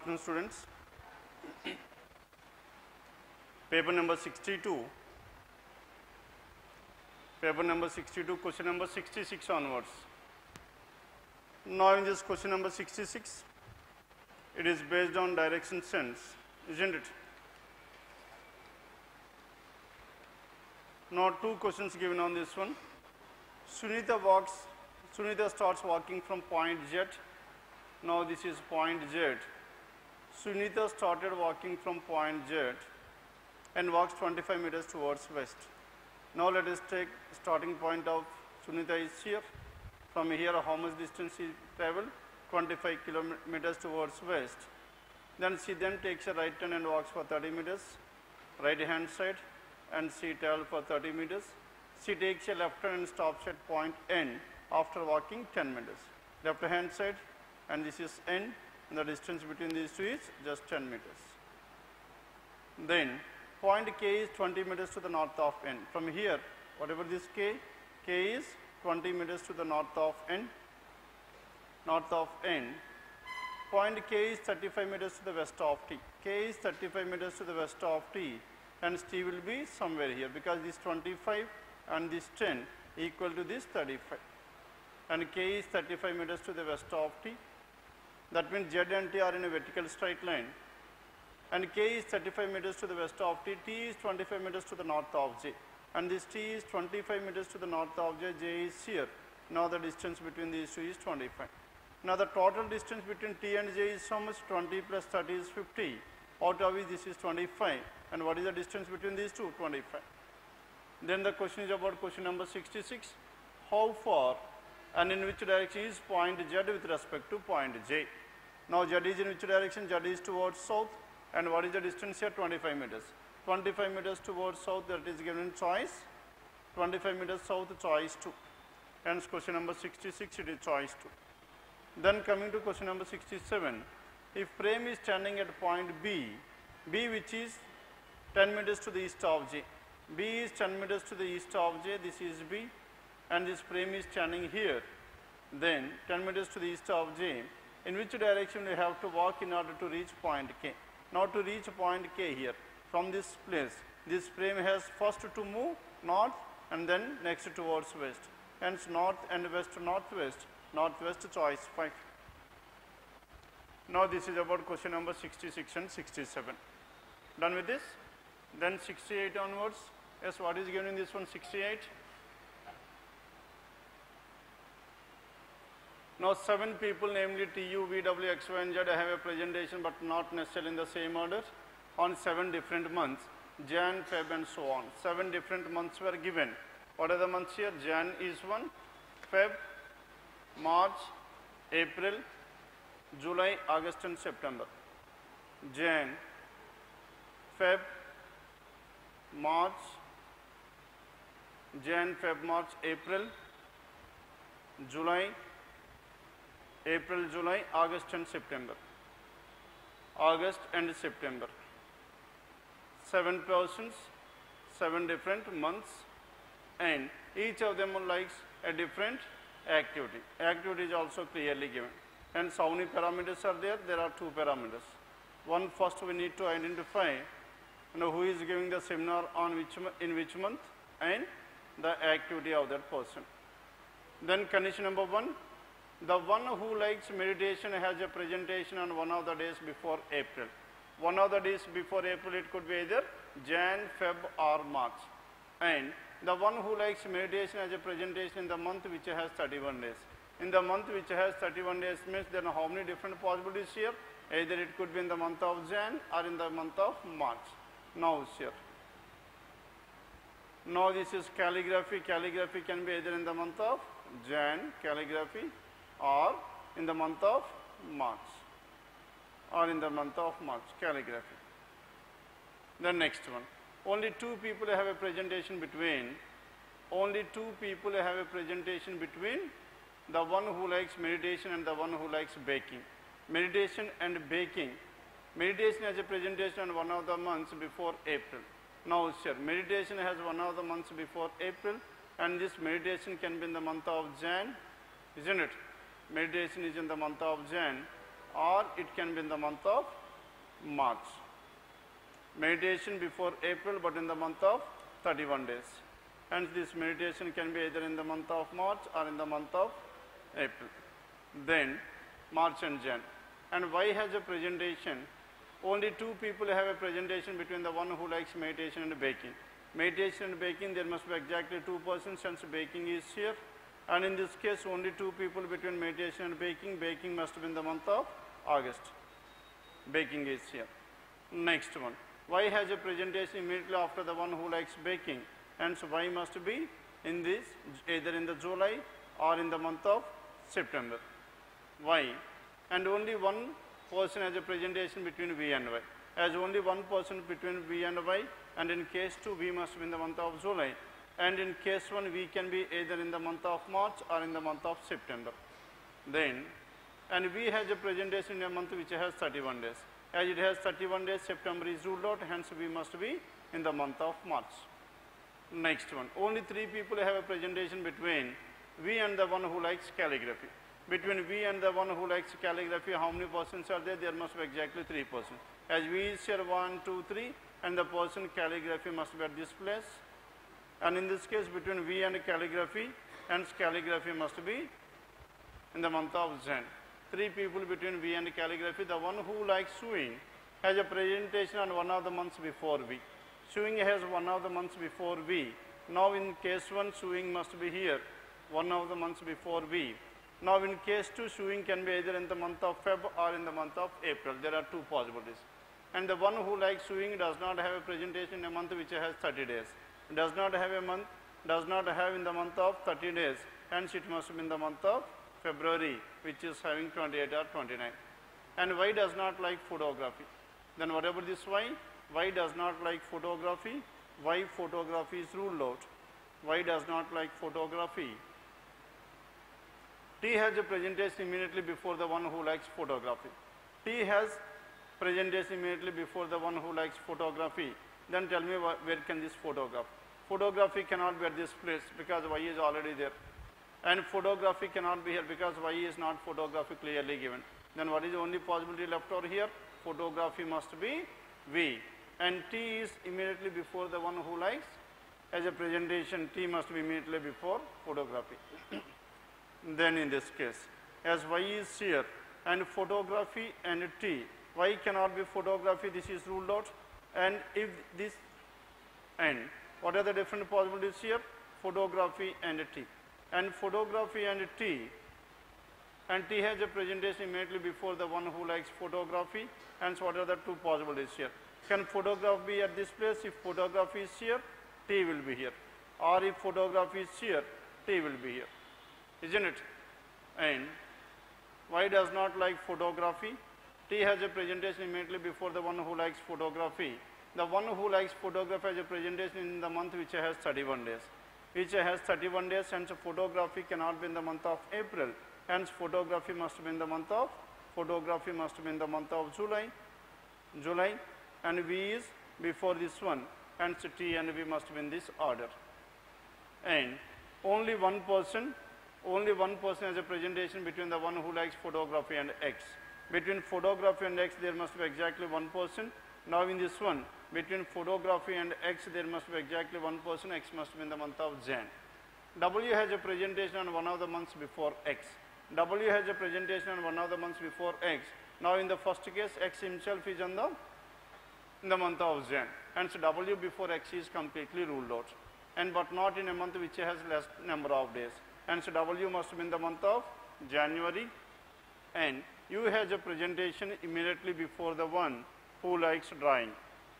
Good students. Paper number 62. Paper number 62, question number 66 onwards. Now in this question number 66, it is based on direction sense, isn't it? Now two questions given on this one. Sunita starts walking from point Z. Now this is point Z. Sunita started walking from point Z and walks 25 meters towards west. Now let us take starting point of Sunita is here. From here how much distance she traveled? 25 kilometers towards west. Then she then takes a right turn and walks for 30 meters, right hand side, and she travels for 30 meters. She takes a left turn and stops at point N after walking 10 meters. Left hand side, and this is N, and the distance between these two is just 10 meters. Then point K is 20 meters to the north of N. From here, whatever this K is 20 meters to the north of N. Point K is 35 meters to the west of T. K is 35 meters to the west of T, and T will be somewhere here because this 25 and this 10 equal to this 35. And K is 35 meters to the west of T. That means Z and T are in a vertical straight line. And K is 35 meters to the west of T. T is 25 meters to the north of J. And this T is 25 meters to the north of J. J is here. Now the distance between these two is 25. Now the total distance between T and J is so much? 20 plus 30 is 50. Out of which this is 25. And what is the distance between these two? 25. Then the question is about question number 66. How far and in which direction is point Z with respect to point J? Now Z is in which direction? Z is towards south. And what is the distance here? 25 meters. 25 meters towards south, that is given choice. 25 meters south, choice 2. Hence question number 66, it is choice 2. Then coming to question number 67. If Prem is standing at point B which is 10 meters to the east of J. B is 10 meters to the east of J, this is B, and this Prem is standing here. Then 10 meters to the east of J. In which direction we have to walk in order to reach point K? Now to reach point K here, from this place, this Prem has first to move north and then next towards west. Hence north and west to northwest, northwest choice 5. Now this is about question number 66 and 67. Done with this? Then 68 onwards. Yes, what is given in this one? 68. Now 7 people, namely T, U, V, W, X, Y and Z have a presentation but not necessarily in the same order on 7 different months, Jan, Feb and so on. 7 different months were given. What are the months here? Jan is 1, Feb, March, April, July, August and September. Jan, Feb, March, Jan, Feb, March, April, July, April, July, August and September. August and September. 7 persons, 7 different months, and each of them likes a different activity. Activity is also clearly given. And how many parameters are there? There are 2 parameters. One, first we need to identify who is giving the seminar on in which month and the activity of that person. Then condition number 1. The one who likes meditation has a presentation on one of the days before April. One of the days before April, it could be either Jan, Feb or March. And the one who likes meditation has a presentation in the month which has 31 days. In the month which has 31 days means there are how many different possibilities here? Either it could be in the month of Jan or in the month of March. Now here. Now this is calligraphy. Calligraphy can be either in the month of Jan, calligraphy, or in the month of March, calligraphy. The next one, only 2 people have a presentation between, the one who likes meditation and the one who likes baking. Meditation and baking. Meditation has a presentation on one of the months before April. Now sir, meditation has one of the months before April, and this meditation can be in the month of Jan, isn't it? Meditation is in the month of Jan, or it can be in the month of March. Meditation before April, but in the month of 31 days. Hence, this meditation can be either in the month of March or in the month of April. Then, March and Jan. And why has a presentation? Only two people have a presentation between the one who likes meditation and baking. Meditation and baking, there must be exactly two persons, since baking is here. And in this case, only two people between meditation and baking. Baking must be in the month of August. Baking is here. Next one. Y has a presentation immediately after the one who likes baking. Hence, Y must be in this, either in the July or in the month of September. Y. And only one person has a presentation between V and Y. As only one person between V and Y, and in case 2, V must be in the month of July. And in case 1, V can be either in the month of March or in the month of September. Then, and V has a presentation in a month which has 31 days. As it has 31 days, September is ruled out, hence V must be in the month of March. Next one, only 3 people have a presentation between V and the one who likes calligraphy. Between V and the one who likes calligraphy, how many persons are there? There must be exactly 3 persons. As V is here 1, 2, 3, and the person calligraphy must be at this place. And in this case, between V and calligraphy, hence calligraphy must be in the month of Jan. 3 people between V and calligraphy. The one who likes sewing has a presentation on one of the months before V. Sewing has one of the months before V. Now in case 1, sewing must be here, one of the months before V. Now in case 2, sewing can be either in the month of Feb or in the month of April. There are 2 possibilities. And the one who likes sewing does not have a presentation in a month which has 30 days. Does not have a month, does not have in the month of 30 days. Hence it must be in the month of February, which is having 28 or 29. And Y does not like photography. Then whatever this Y does not like photography. Y photography is ruled out. Y does not like photography. T has a presentation immediately before the one who likes photography. T has presentation immediately before the one who likes photography. Then tell me where can this photograph? Photography cannot be at this place because Y is already there. And photography cannot be here because Y is not photography clearly given. Then what is the only possibility left over here? Photography must be V. And T is immediately before the one who likes. As a presentation, T must be immediately before photography. Then in this case, as Y is here and photography and T, Y cannot be photography, this is ruled out. And if this, and what are the different possibilities here? Photography and T. And photography and T has a presentation immediately before the one who likes photography. And so what are the 2 possibilities here? Can photograph be at this place? If photography is here, T will be here. Or if photography is here, T will be here. Isn't it? And Y does not like photography. T has a presentation immediately before the one who likes photography. The one who likes photography has a presentation in the month which has 31 days. Which has 31 days, hence photography cannot be in the month of April. Hence photography must be in the month of July. And V is before this one. Hence T and V must be in this order. And only one person has a presentation between the one who likes photography and X. Between photography and X, there must be exactly one person. Now in this one, between photography and X, there must be exactly one person. X must be in the month of Jan. W has a presentation on one of the months before X. W has a presentation on one of the months before X. Now in the first case, X himself is in the month of Jan. Hence W before X is completely ruled out. And but not in a month which has less number of days. Hence W must be in the month of January. And U has a presentation immediately before the one who likes drawing.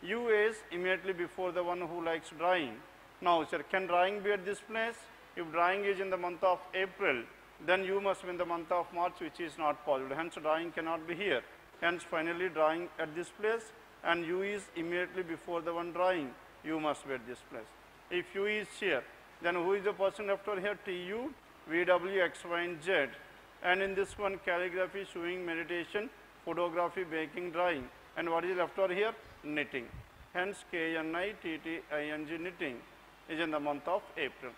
U is immediately before the one who likes drawing. Now, sir, can drawing be at this place? If drawing is in the month of April, then U must be in the month of March, which is not possible. Hence, drawing cannot be here. Hence, finally, drawing at this place, and U is immediately before the one drawing. U must be at this place. If U is here, then who is the person left over here? TU, VW, X, Y, and Z. And in this one, calligraphy, sewing, meditation, photography, baking, drawing. And what is left over here? Knitting. Hence, KNITTING, knitting, is in the month of April.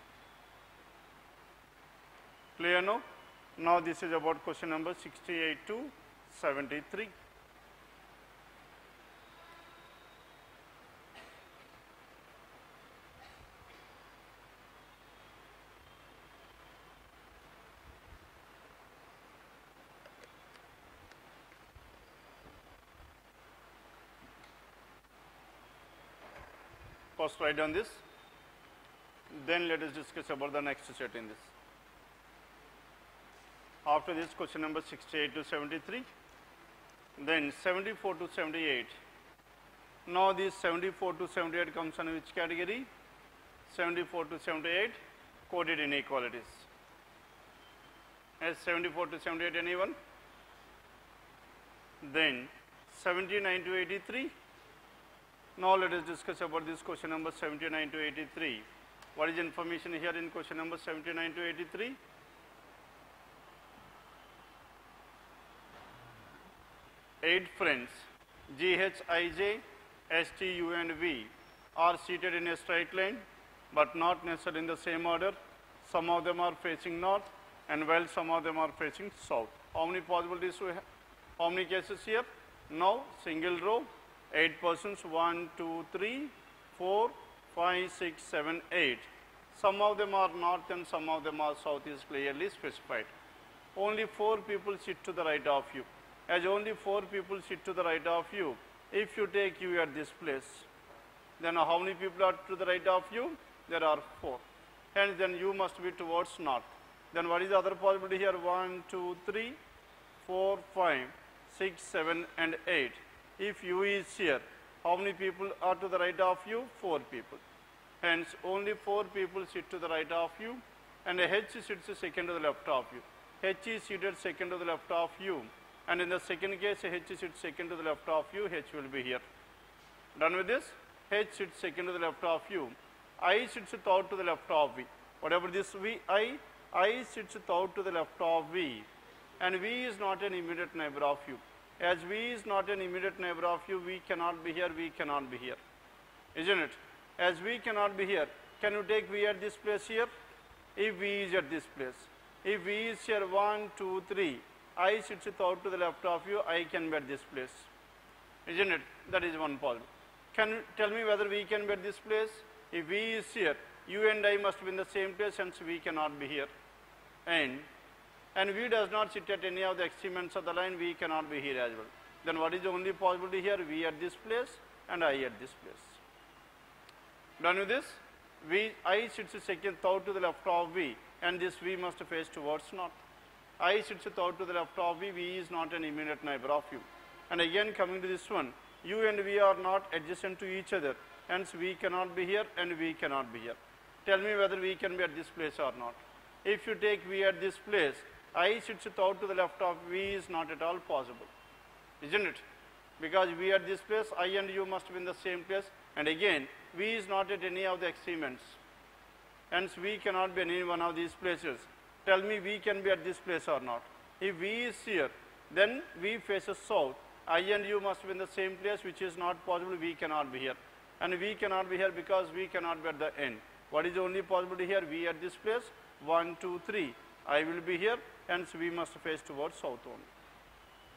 Clear now? Now, this is about question number 68 to 73. First write down this, then let us discuss about the next set in this. After this, question number 68 to 73, then 74 to 78. Now this 74 to 78 comes under which category? 74 to 78, coded inequalities. As 74 to 78, anyone? Then 79 to 83. Now let us discuss about this question number 79 to 83. What is information here in question number 79 to 83? Eight friends, G, H, I, J, S, T, U and V are seated in a straight line, but not necessarily in the same order. Some of them are facing north, and while some of them are facing south. How many possibilities we have? How many cases here? Now, single row, 8 persons, 1, 2, 3, 4, 5, 6, 7, 8. Some of them are north and some of them are south is clearly specified. Only 4 people sit to the right of you. As only 4 people sit to the right of you, if you take you at this place, then how many people are to the right of you? There are 4. Hence, then you must be towards north. Then what is the other possibility here? 1, 2, 3, 4, 5, 6, 7 and 8. If U is here, how many people are to the right of you? 4 people. Hence, only 4 people sit to the right of you, and H sits second to the left of you. H is seated second to the left of you, and in the second case, H sits second to the left of you, H will be here. Done with this? H sits second to the left of you. I sits third to the left of V. Whatever this V, I sits third to the left of V, and V is not an immediate neighbor of you. As V is not an immediate neighbor of you, V cannot be here, V cannot be here. Isn't it? As V cannot be here, can you take V at this place here? If V is at this place. If V is here 1, 2, 3, I sits third to the left of you, I can be at this place. Isn't it? That is one problem. Can you tell me whether V can be at this place? If V is here, you and I must be in the same place, hence V cannot be here. And V does not sit at any of the extreme of the line, V cannot be here as well. Then what is the only possibility here? V at this place and I at this place. Done with this? I sits third to the left of V, and this V must face towards north. I sits third to the left of V, V is not an immediate neighbor of you. And again coming to this one, U and V are not adjacent to each other, hence V cannot be here and V cannot be here. Tell me whether V can be at this place or not. If you take V at this place, I sits third to the left of V is not at all possible, isn't it? Because V at this place, I and U must be in the same place, and again, V is not at any of the extreme ends. Hence, V cannot be in any one of these places. Tell me V can be at this place or not. If V is here, then V faces south. I and U must be in the same place, which is not possible, V cannot be here. And V cannot be here because V cannot be at the end. What is the only possibility here? V at this place, 1, 2, 3. I will be here, hence V must face towards south only.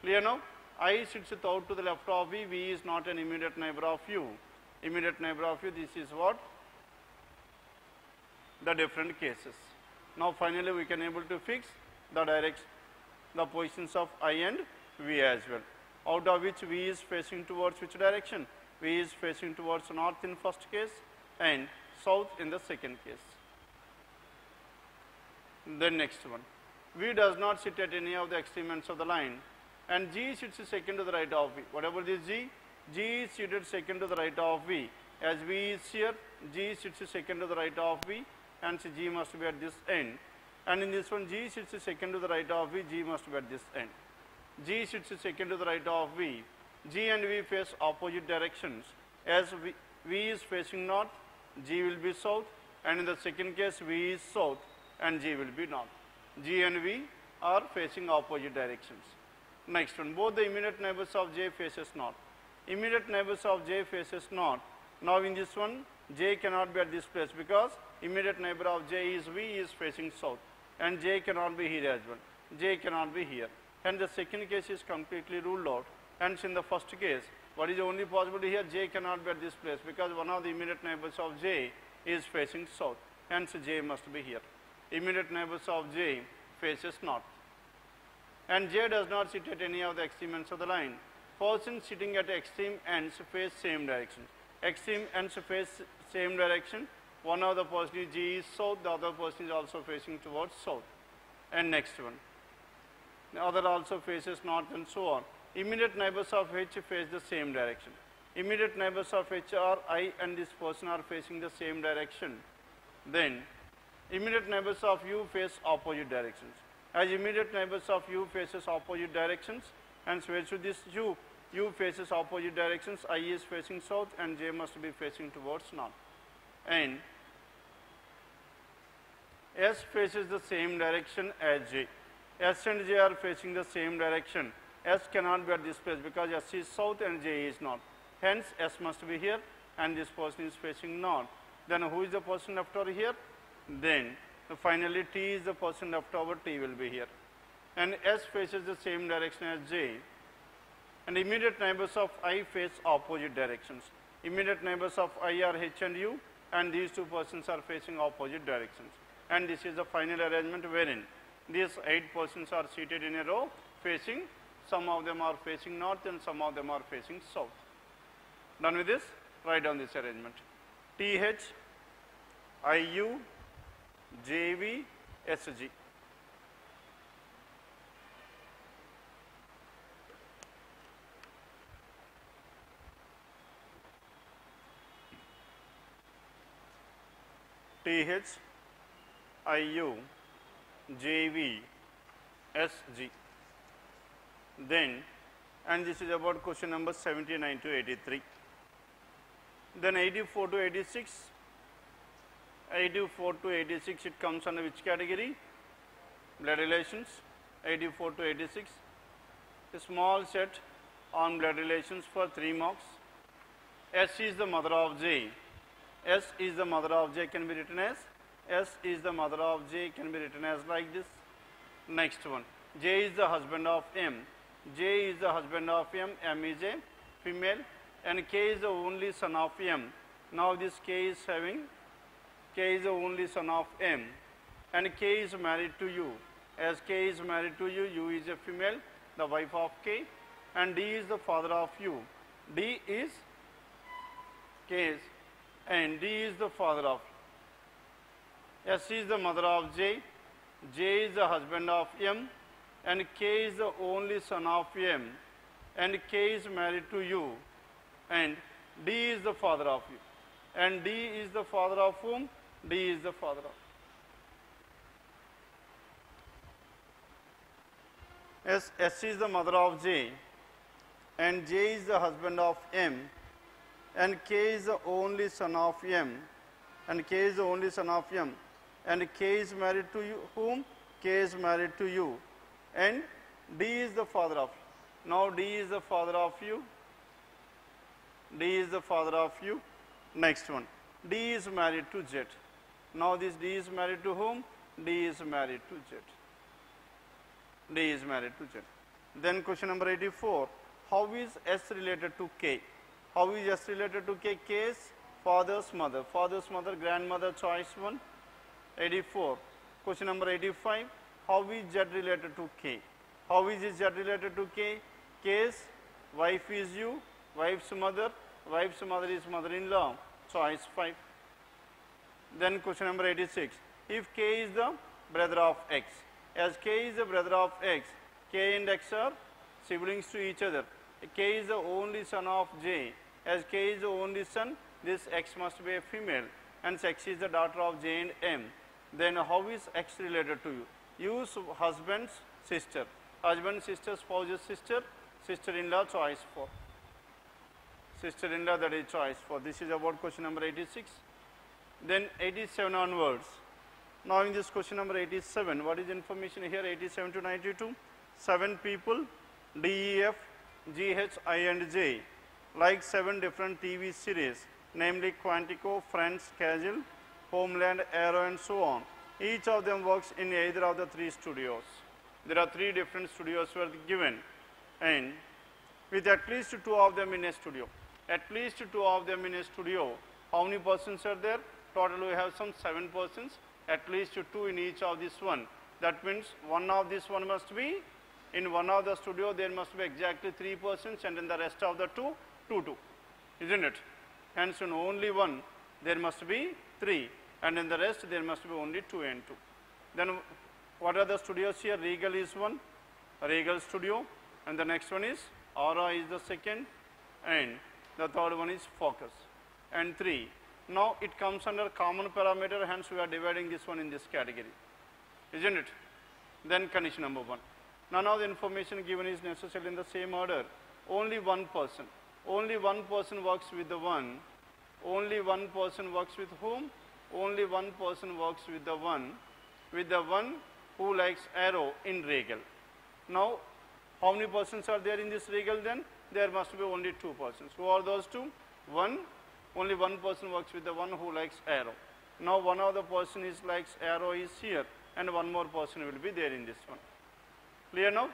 Clear now? I sits third to the left of V, V is not an immediate neighbor of U. Immediate neighbor of U, this is what? The different cases. Now finally we can able to fix the the positions of I and V as well. Out of which V is facing towards which direction? V is facing towards north in first case and south in the second case. Then next one. V does not sit at any of the extreme ends of the line, and G sits second to the right of V. Whatever this G is seated second to the right of V. As V is here, G sits second to the right of V, and G must be at this end. And in this one, G sits second to the right of V, G must be at this end. G sits second to the right of V. G and V face opposite directions. As V is facing north, G will be south, and in the second case, V is south and G will be north. G and V are facing opposite directions. Next one, both the immediate neighbors of J faces north. Immediate neighbors of J faces north. Now in this one, J cannot be at this place because immediate neighbor of J is V is facing south, and J cannot be here as well. J cannot be here. and the second case is completely ruled out. Hence, in the first case, what is the only possibility here? J cannot be at this place because one of the immediate neighbors of J is facing south. Hence, J must be here. Immediate neighbors of J faces north. And J does not sit at any of the extreme ends of the line. Persons sitting at extreme ends face same direction. Extreme ends face same direction. One of the person is G is south, the other person is also facing towards south. And next one. The other also faces north and so on. Immediate neighbors of H face the same direction. Immediate neighbors of H are I and this person are facing the same direction. Then immediate neighbors of U face opposite directions. As immediate neighbors of U faces opposite directions, and where should this U? U faces opposite directions, I is facing south and J must be facing towards north. And S faces the same direction as J. S and J are facing the same direction. S cannot be at this place because S is south and J is north. Hence, S must be here and this person is facing north. Then who is the person left over here? Then finally T is the person left over, T will be here. And S faces the same direction as J. And immediate neighbors of I face opposite directions. Immediate neighbors of I are H and U, and these two persons are facing opposite directions. And this is the final arrangement wherein these 8 persons are seated in a row facing, some of them are facing north and some of them are facing south. Done with this? Write down this arrangement. TH, IU, JV, SG. TH, IU, JV, SG. Then, and this is about question number 79 to 83. Then 84 to 86. 84 to 86, it comes under which category? Blood relations. 84 to 86. A small set on blood relations for 3 marks. S is the mother of J. S is the mother of J can be written as S is the mother of J can be written as like this. Next one. J is the husband of M. J is the husband of M. M is a female. And K is the only son of M. Now this K is the only son of M. And K is married to U. As K is married to U, U is a female, the wife of K. And D is the father of U. D is K and D is the father of. S is the mother of J. J is the husband of M. And K is the only son of M. And K is married to U. And D is the father of U. And D is the father of whom? D is the father of. S is the mother of J. And J is the husband of M. And K is the only son of M. And K is the only son of M. And K is married to you, whom? K is married to you. And D is the father of. Now D is the father of you. D is the father of you. Next one. D is married to Z. Now this D is married to whom? D is married to Z. D is married to Z. Then question number 84. How is S related to K? How is S related to K? K is father's mother. Father's mother, grandmother, choice 1. 84. Question number 85. How is Z related to K? How is Z related to K? K's wife is you, wife's mother is mother-in-law, choice 5. Then question number 86. If K is the brother of X, as K is the brother of X, K and X are siblings to each other. K is the only son of J. As K is the only son, this X must be a female, and X is the daughter of J and M. Then how is X related to you? Use husband's sister. Husband, sister, spouse's sister, sister-in-law, choice 4. Sister-in-law, that is choice 4. This is about question number 86. Then 87 onwards. Now in this question number 87, what is information here? 87 to 92. 7 people, D, E, F, G, H, I and J, like 7 different TV series, namely Quantico, Friends, Casual, Homeland, Arrow and so on. Each of them works in either of the 3 studios. There are 3 different studios were given, and with at least 2 of them in a studio. At least 2 of them in a studio. How many persons are there? Total we have some 7 persons. At least 2 in each of this one. That means one of this one must be, in one of the studio there must be exactly 3 persons, and in the rest of the 2, 2. Isn't it? Hence in only one there must be 3, and in the rest there must be only 2 and 2. Then what are the studios here? Regal is one, Regal studio, and the next one is Aura is the second, and the third one is Focus, and 3. Now it comes under common parameter, hence we are dividing this one in this category. Isn't it? Then condition number 1. None of the information given is necessarily in the same order. Only one person. Only one person works with the one. Only one person works with whom? Only one person works with the one who likes arrow in Regal. Now, how many persons are there in this Regal then? There must be only 2 persons. Who are those 2? Only one person works with the one who likes arrow. Now, one of the person is likes arrow is here, and one more person will be there in this one. Clear now?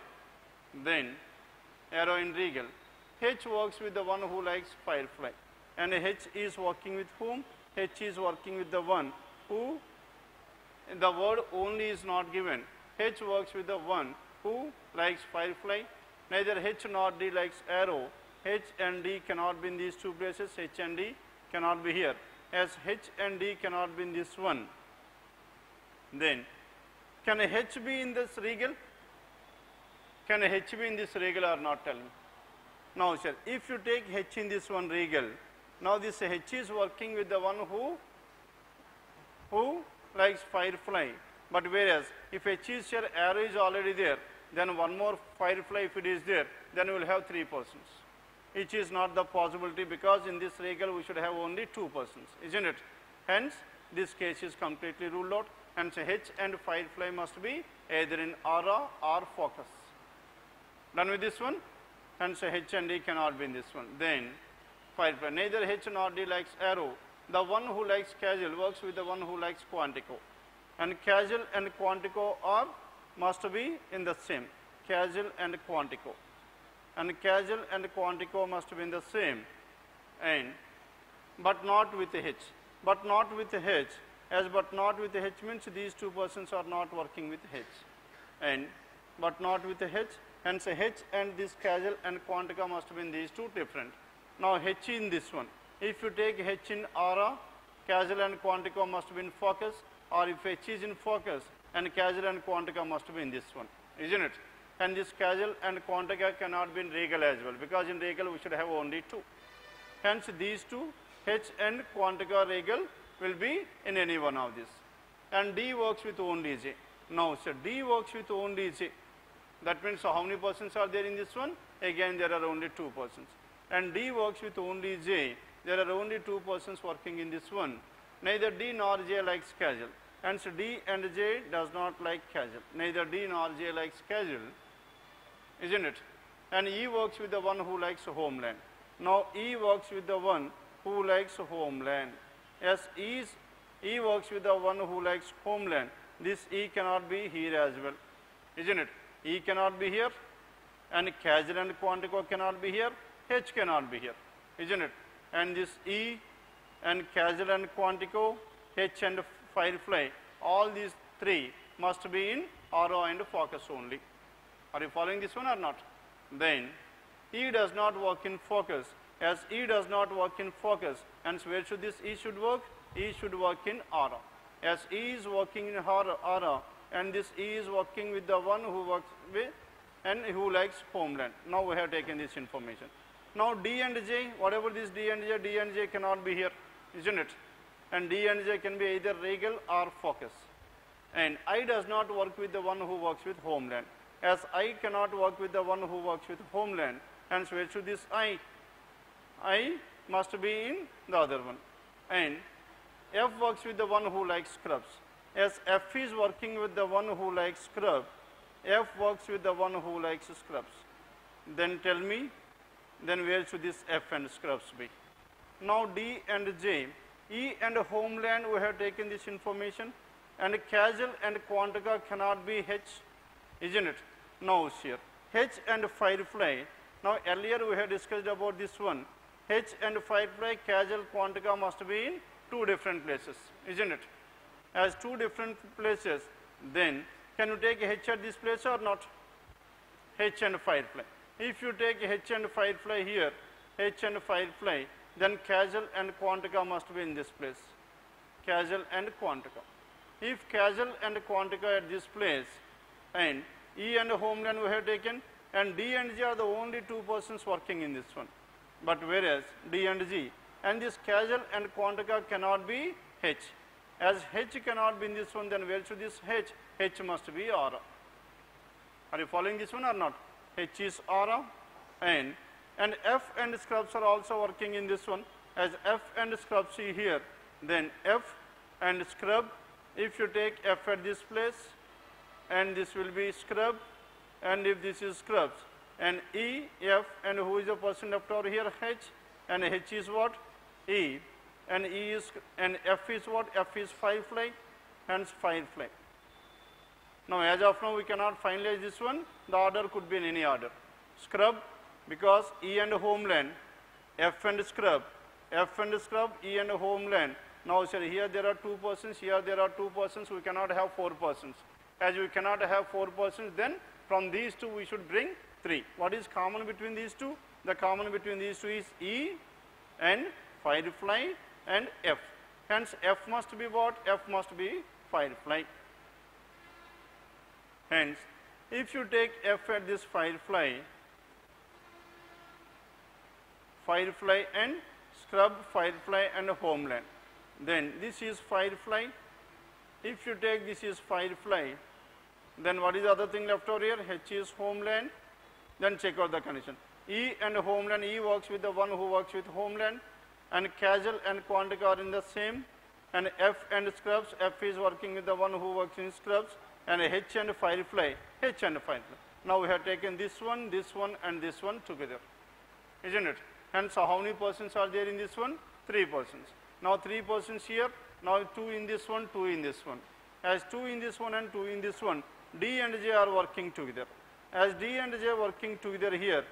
Then, arrow in Regal. H works with the one who likes Firefly. And H is working with whom? H is working with the one who, the word only is not given. H works with the one who likes Firefly. Neither H nor D likes arrow. H and D cannot be in these 2 places. H and D cannot be here. As H and D cannot be in this one, then can H be in this Regal? Can H be in this Regal or not? Tell me. Now, sir, if you take H in this one Regal, now this H is working with the one who likes Firefly. But whereas if H is here, arrow is already there, then one more Firefly if it is there, then we will have 3 persons. Which is not the possibility, because in this Regal we should have only 2 persons, isn't it? Hence, this case is completely ruled out. Hence, H and Firefly must be either in Aura or Focus. Done with this one? Hence, H and D cannot be in this one. Then, Firefly. Neither H nor D likes arrow. The one who likes Casual works with the one who likes Quantico. And Casual and Quantico must be in the same. Casual and Quantico. And Casual and Quantico must be in the same. And, but not with H. But not with H. As but not with H means these 2 persons are not working with H. And, but not with H. Hence, H and this Casual and Quantica must be in these 2 different. Now, H in this one. If you take H in Aura, Casual and Quantico must be in Focus, or if H is in Focus, and Casual and Quantica must be in this one, isn't it? And this Casual and Quantica cannot be in Regal as well, because in Regal we should have only 2. Hence, these 2, H and Quantica Regal, will be in any one of these. And D works with only J. Now, sir, D works with only J. That means, so how many persons are there in this one? Again, there are only 2 persons. And D works with only J. There are only 2 persons working in this one. Neither D nor J likes Casual. Hence, D and J does not like Casual. Neither D nor J likes Casual, isn't it? And E works with the one who likes Homeland. Now, E works with the one who likes Homeland. Yes, E works with the one who likes Homeland. This E cannot be here as well, isn't it? E cannot be here, and Casual and Quantico cannot be here, H cannot be here, isn't it? And this E and Casual and Quantico, H and Firefly, all these 3 must be in Aura and Focus only. Are you following this one or not? Then, E does not work in Focus. As E does not work in Focus, and where should this E should work? E should work in Aura. As E is working in Aura, and this E is working with the one who works with and who likes Homeland. Now we have taken this information. Now D and J, whatever this D and J cannot be here, isn't it? And D and J can be either Regal or Focus. And I does not work with the one who works with Homeland. As I cannot work with the one who works with Homeland, hence where should this I must be in the other one. And F works with the one who likes Scrubs. As F is working with the one who likes Scrub, F works with the one who likes Scrubs. Then tell me, then where should this F and Scrubs be? Now D and J, E and Homeland, we have taken this information, and Casual and Quantica cannot be H, isn't it? Now here, H and firefly. Now earlier we had discussed about this one. H and firefly, casual, quantica must be in two different places, isn't it? As two different places, then can you take H at this place or not? H and firefly. If you take H and firefly here, H and firefly, then casual and quantica must be in this place. Casual and quantica. If casual and quantica at this place, and E and homeland we have taken, and D and G are the only two persons working in this one. But whereas D and G, and this casual and quantica cannot be H. As H cannot be in this one, then where should this H? H must be aura. Are you following this one or not? H is aura, and F and scrubs are also working in this one. As F and scrub see here, then F and scrub, if you take F at this place, and this will be scrub, and if this is scrubs, and E, F, and who is the person left over here? H, and H is what? E, and E is, and F is what? F is firefly, hence firefly. Now as of now we cannot finalize this one, the order could be in any order. Scrub, because E and homeland, F and scrub, E and homeland. Now sir, here there are two persons, here there are two persons, we cannot have four persons. As we cannot have four persons, then from these two we should bring three. What is common between these two? The common between these two is E and firefly and F. Hence F must be what? F must be firefly. Hence, if you take F at this firefly and scrub, firefly and homeland, then this is firefly. If you take this is firefly, then what is the other thing left over here? H is homeland. Then check out the condition. E and homeland, E works with the one who works with homeland, and casual and quantica are in the same, and F and scrubs, F is working with the one who works in scrubs, and H and firefly, H and firefly. Now we have taken this one, and this one together, isn't it? And so how many persons are there in this one? Three persons. Now three persons here, now two in this one, two in this one. As two in this one and two in this one, D and J are working together. As D and J are working together here,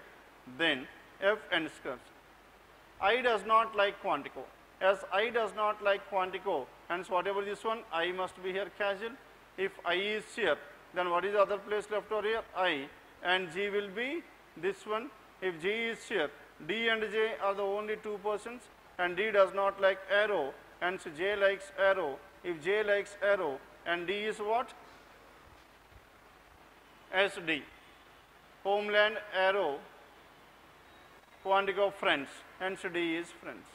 then F and scrubs. I does not like quantico. As I does not like quantico, hence whatever this one, I must be here casual. If I is here, then what is the other place left over here? I, and G will be this one. If G is here, D and J are the only two persons, and D does not like arrow, and so J likes arrow. If J likes arrow, and D is what? SD. Homeland, arrow, quantico, friends, hence D is friends.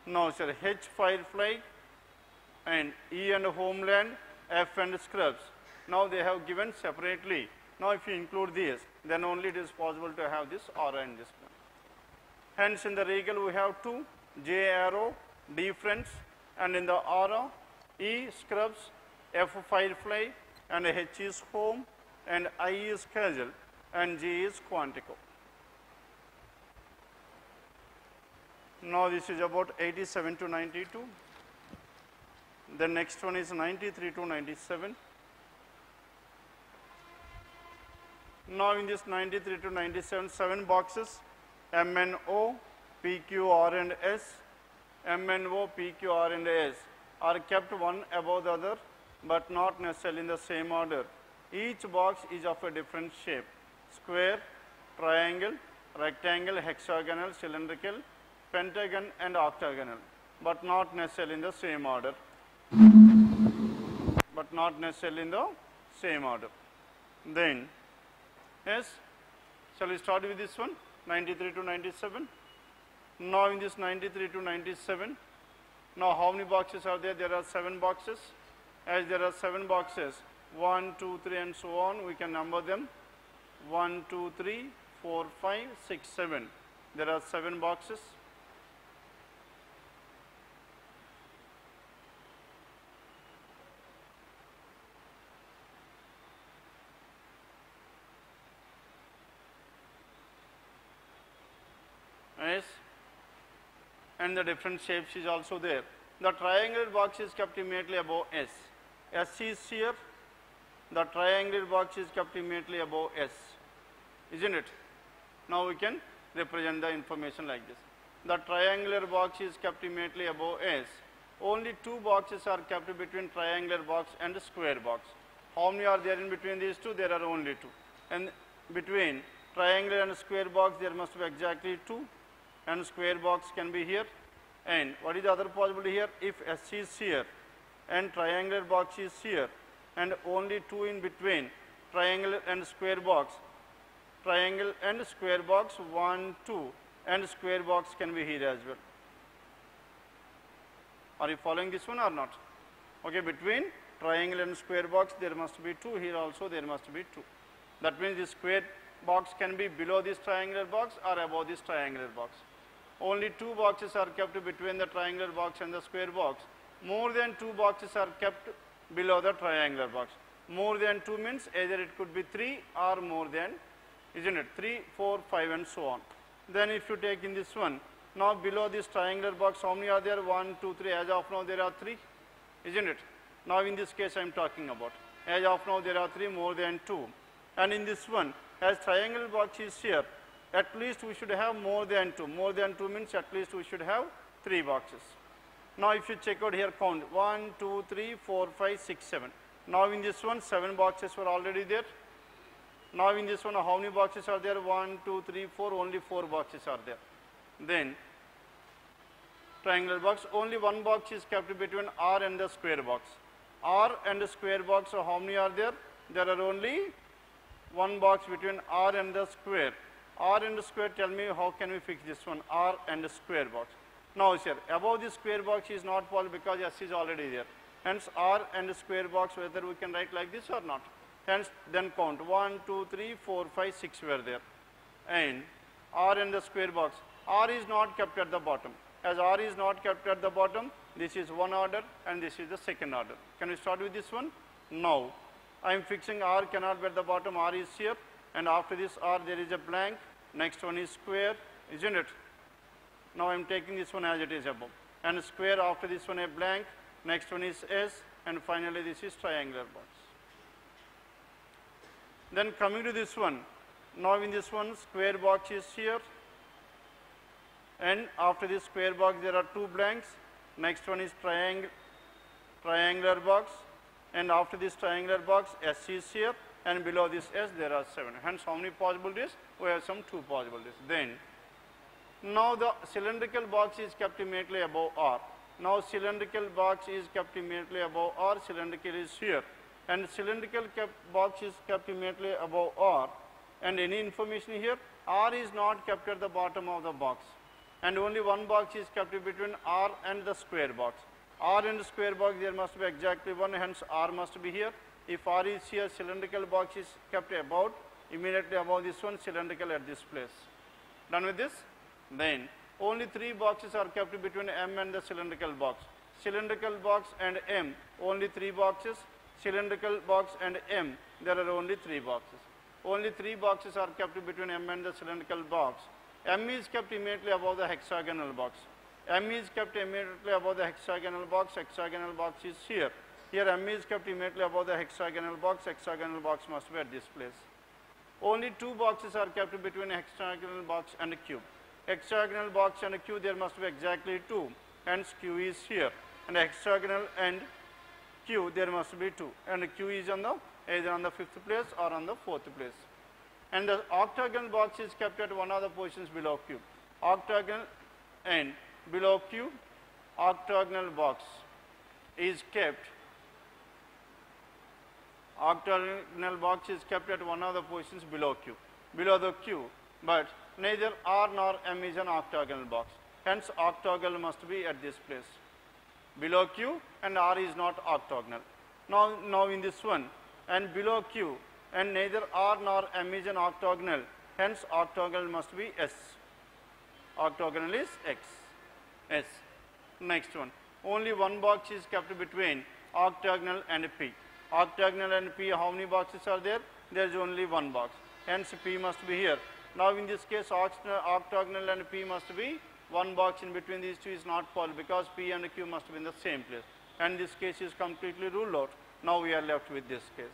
Now sir, H firefly and E and homeland, F and scrubs. Now they have given separately. Now if you include these, then only it is possible to have this aura in this one. Hence in the regal we have two, J arrow, D friends, and in the aura, E scrubs, F firefly, and H is home, and I is casual, and G is quantico. Now this is about 87 to 92. The next one is 93 to 97. Now in this 93 to 97, 7 boxes, MNO, PQ, R and S, MNO, PQ, R and S are kept one above the other, but not necessarily in the same order. Each box is of a different shape: square, triangle, rectangle, hexagonal, cylindrical, pentagon and octagonal, but not necessarily in the same order. Then, yes, shall we start with this one, 93 to 97? Now in this 93 to 97, now how many boxes are there? There are 7 boxes. As there are 7 boxes, 1, 2, 3 and so on, we can number them. 1, 2, 3, 4, 5, 6, 7. There are 7 boxes. Yes, and the different shapes is also there. The triangular box is kept immediately above S. S is here, the triangular box is kept immediately above S, isn't it? Now we can represent the information like this. The triangular box is kept immediately above S. Only two boxes are kept between triangular box and square box. How many are there in between these two? There are only two. And between triangular and square box there must be exactly two, and square box can be here. And what is the other possibility here? If S is here and triangular box is here and only two in between triangle and square box, triangle and square box 1, 2, and square box can be here as well. Are you following this one or not? Okay, between triangle and square box there must be two, here also there must be two. That means this square box can be below this triangular box or above this triangular box. Only two boxes are kept between the triangular box and the square box. More than two boxes are kept below the triangular box. More than two means either it could be three or more than, isn't it? 3, 4, 5 and so on. Then if you take in this one, now below this triangular box how many are there? 1, 2, 3. As of now there are 3, isn't it? Now in this case I am talking about. As of now there are 3, more than 2. And in this one, as triangle box is here, at least we should have more than 2. More than 2 means at least we should have 3 boxes. Now if you check out here, count 1, 2, 3, 4, 5, 6, 7. Now in this one 7 boxes were already there. Now in this one how many boxes are there? 1, 2, 3, 4, only 4 boxes are there. Then triangular box, only one box is kept between R and the square box. R and the square box, so how many are there? There are only one box between R and the square. R and the square, tell me how can we fix this one? R and the square box. Now here, above the square box is not possible because S is already there. Hence R and the square box, whether we can write like this or not. Hence then count 1, 2, 3, 4, 5, 6 were there. And R and the square box. R is not kept at the bottom. As R is not kept at the bottom, this is one order and this is the second order. Can we start with this one? No. I am fixing R cannot be at the bottom, R is here, and after this R there is a blank, next one is square, isn't it? Now I am taking this one as it is above. And square, after this one a blank, next one is S, and finally this is triangular box. Then coming to this one, now in this one square box is here, and after this square box there are 2 blanks, next one is triangular box, and after this triangular box S is here, and below this S there are 7. Hence how many possibilities? We have some 2 possibilities. Then now the cylindrical box is kept immediately above R. Now cylindrical box is kept immediately above R, cylindrical is here, and cylindrical box is kept immediately above R, and any information here, R is not kept at the bottom of the box, and only one box is kept between R and the square box. R and the square box there must be exactly 1, hence R must be here. If R is here, cylindrical box is kept about, immediately above this one, cylindrical at this place. Done with this? Then only 3 boxes are kept between M and the cylindrical box. Cylindrical box and M, only 3 boxes. Cylindrical box and M, there are only 3 boxes. Only 3 boxes are kept between M and the cylindrical box. M is kept immediately above the hexagonal box. M is kept immediately above the hexagonal box is here. Here M is kept immediately above the hexagonal box must be at this place. Only 2 boxes are kept between hexagonal box and cube. Hexagonal box and cube there must be exactly 2, hence Q is here, and hexagonal and Q there must be 2, and Q is on the either on the 5th place or on the 4th place. And the octagonal box is kept at one of the positions below Q. Octagonal and below Q, octagonal box is kept. Octagonal box is kept at one of the positions below Q. Below the Q, but neither R nor M is an octagonal box. Hence octagonal must be at this place. Below Q and R is not octagonal. Now in this one, and below Q and neither R nor M is an octagonal, hence octagonal must be S. Octagonal is X. S. Next one, only one box is kept between octagonal and P. Octagonal and P, how many boxes are there? There is only one box, hence P must be here. Now in this case octagonal and P must be one box in between these two is not possible because P and Q must be in the same place, and this case is completely ruled out. Now we are left with this case.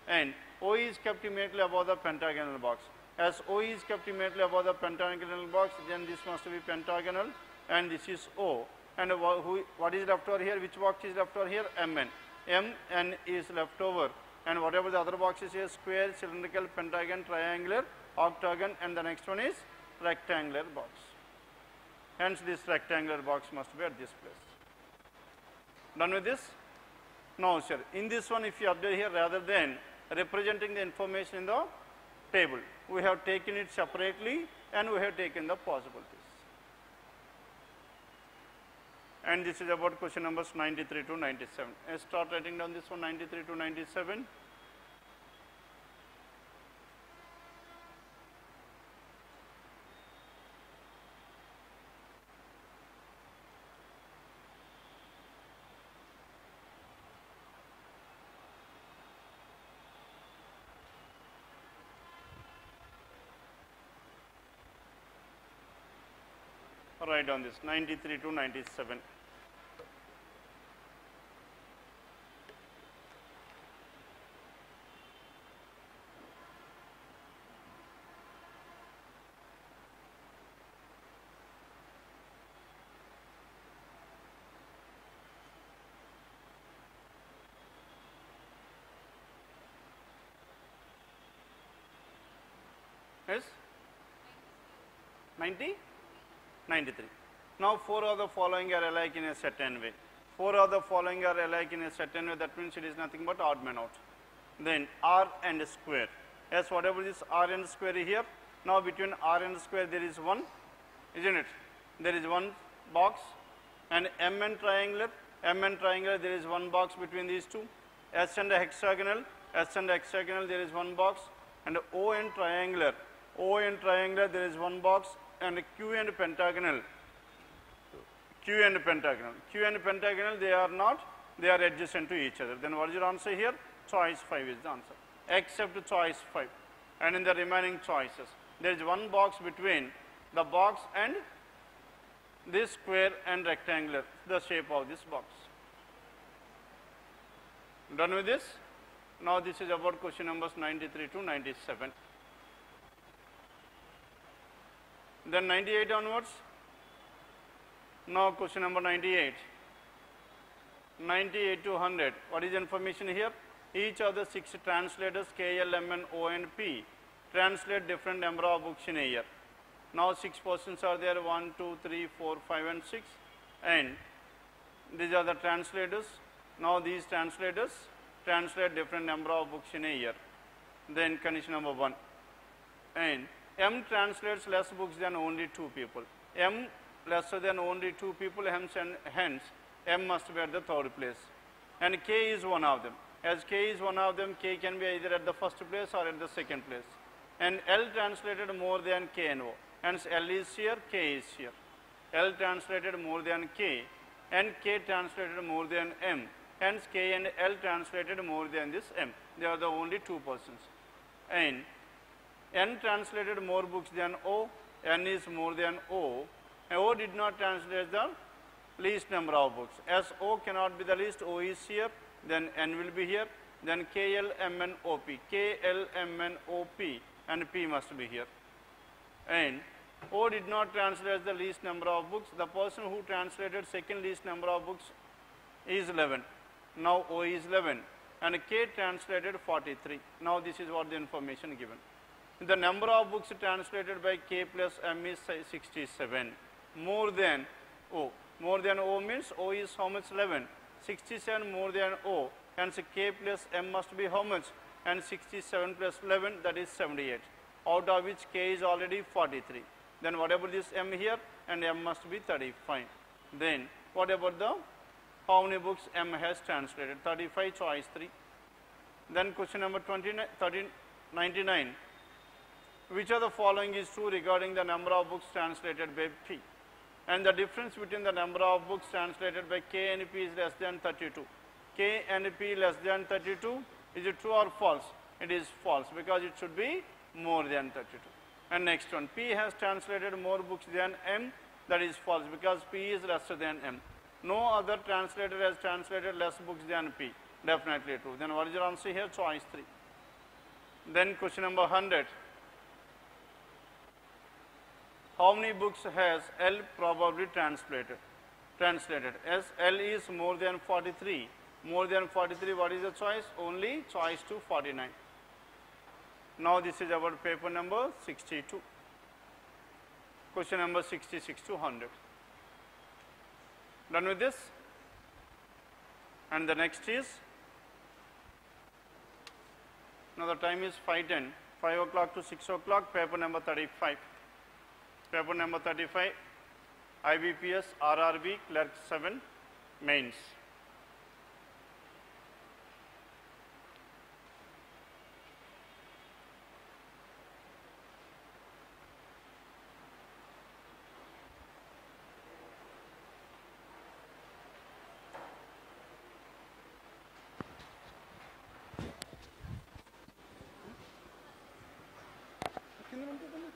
And O is kept immediately above the pentagonal box. As O is kept immediately above the pentagonal box, then this must be pentagonal, and this is O. And what is left over here? Which box is left over here? Mn. Mn is left over, and whatever the other box is here: square, cylindrical, pentagon, triangular, octagon, and the next one is rectangular box. Hence, this rectangular box must be at this place. Done with this? Now, sir, in this one, if you update here, rather than representing the information in the table, we have taken it separately and we have taken the possibilities. And this is about question numbers 93 to 97. Let's start writing down this one, 93 to 97. Write down this 93 to 97. Yes? 90? 93. Now, 4 of the following are alike in a certain way. 4 of the following are alike in a certain way. That means it is nothing but odd man out. Then R and square. Yes, whatever is R and square here. Now, between R and square there is 1, isn't it? There is 1 box. And M and triangular. M and triangular, there is 1 box between these two. S and hexagonal. S and hexagonal, there is 1 box. And O and triangular. O and triangular, there is 1 box. And Q and pentagonal. Q and pentagonal. Q and pentagonal, they are not, they are adjacent to each other. Then what is your answer here? Choice 5 is the answer. Except choice 5. And in the remaining choices, there is 1 box between the box and this square and rectangular, the shape of this box. Done with this? Now this is about question numbers 93 to 97. Then 98 onwards. Now question number 98. 98 to 100. What is the information here? Each of the 6 translators K, L, M, N, O, and P translate different number of books in a year. Now 6 persons are there, 1, 2, 3, 4, 5, and 6. And these are the translators. Now these translators translate different number of books in a year. Then condition number 1. And M translates less books than only 2 people. M lesser than only 2 people, hence M must be at the 3rd place. And K is one of them. As K is one of them, K can be either at the 1st place or at the 2nd place. And L translated more than K and O. Hence L is here, K is here. L translated more than K, and K translated more than M. Hence K and L translated more than this M. They are the only 2 persons. And N translated more books than O. N is more than O. And O did not translate the least number of books. As O cannot be the least, O is here, then N will be here. Then K, L, M, N, O, P. K, L, M, N, O, P, and P must be here. And O did not translate the least number of books. The person who translated second least number of books is 11. Now O is 11. And K translated 43. Now this is what the information given. The number of books translated by K plus M is 67. More than O. More than O means O is how much? 11. 67 more than O. Hence K plus M must be how much? And 67 plus 11, that is 78. Out of which K is already 43. Then what about this M here? And M must be 35. Then what about the how many books M has translated? 35, choice 3. Then question number 99. Which of the following is true regarding the number of books translated by P? And the difference between the number of books translated by K and P is less than 32. K and P less than 32. Is it true or false? It is false, because it should be more than 32. And next one, P has translated more books than M. That is false, because P is lesser than M. No other translator has translated less books than P. Definitely true. Then what is your answer here? Choice 3. Then question number 100. How many books has L probably translated? As L is more than 43. More than 43, what is the choice? Only choice 2, 49. Now this is our paper number 62. Question number 66 to 100. Done with this? And the next is, now the time is 5:10, 5 o'clock to 6 o'clock, paper number 35. Paper number 35, IBPS RRB Clerk 7 Mains. కింద ఉంటుంది